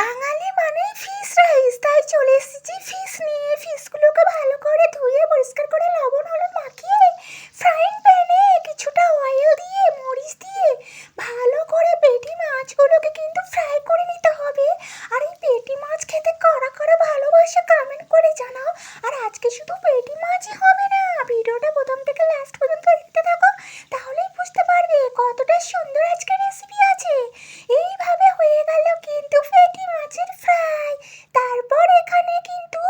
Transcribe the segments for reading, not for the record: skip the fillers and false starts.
বাঙালি মানেই fish rice, তাই চলে এসেছি ফিশ নিয়ে। ফিশগুলোকে ভালো করে ধুয়ে পরিষ্কার করে লবণ হলুদ মাখিয়ে ফ্রাইং প্যানে কিছুটা অয়েল দিয়ে মরিচ দিয়ে ভালো করে পেটি মাছগুলোকে কিন্তু ফ্রাই করে নিতে হবে। আর এই পেটি মাছ খেতে কারা কারা ভালোবাসে কমেন্ট করে জানাও। আর আজকে শুধু পেটি মাছই হবে না, ভিডিওটা প্রথম থেকে লাস্ট পর্যন্ত দেখতে থাকো, তাহলেই বুঝতে পারবে কতটা সুন্দর আজকে রেসিপি আছে। এইভাবে হয়ে গেল কিন্তু পেটি মাছের ফ্রাই। তারপর এখানে কিন্তু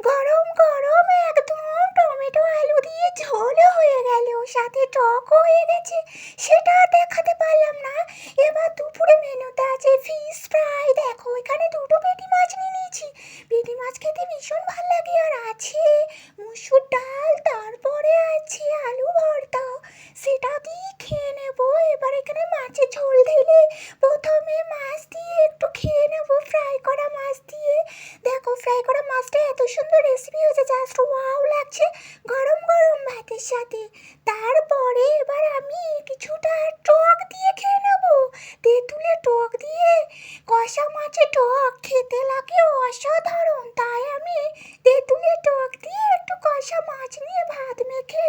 গরম গরম একদম টমেটো আলু দিয়ে ঝোলও হয়ে গেল, সাথে টকও হয়ে গেছে, সেটা দেখাতে পারলাম না। এবার দুপুরে মেনুতে আছে ফিশ ফ্রাই। দেখো এখানে দুটো পেটি মাছ নিয়ে নিয়েছি, পেটি মাছ খেতে ভীষণ ভালো লাগে। আর আছে মুসুর ডাল, তারপরে আছে আলু ভর্তা, সেটা দিয়ে খেয়ে নেবো। এবার এখানে মাছের ঝোল ঢেলে প্রথমে মাছ দিয়ে একটু খেয়ে নেবো, ফ্রাই করা মাছ দিয়ে। দেখো ফ্রাই করা মাছটা এত সুন্দর রেসিপি হয়েছে, জাস্ট ওয়াও লাগছে গরম গরম ভাতের সাথে। তারপরে এবার আমি কিছুটা টক দিয়ে খেয়ে নেবো, তেঁতুলের টক দিয়ে। কষা মাছের টক খেতে লাগে অসাধারণ, তাই আমি তেঁতুলের টক দিয়ে একটু কষা মাছ নিয়ে ভাত মেখে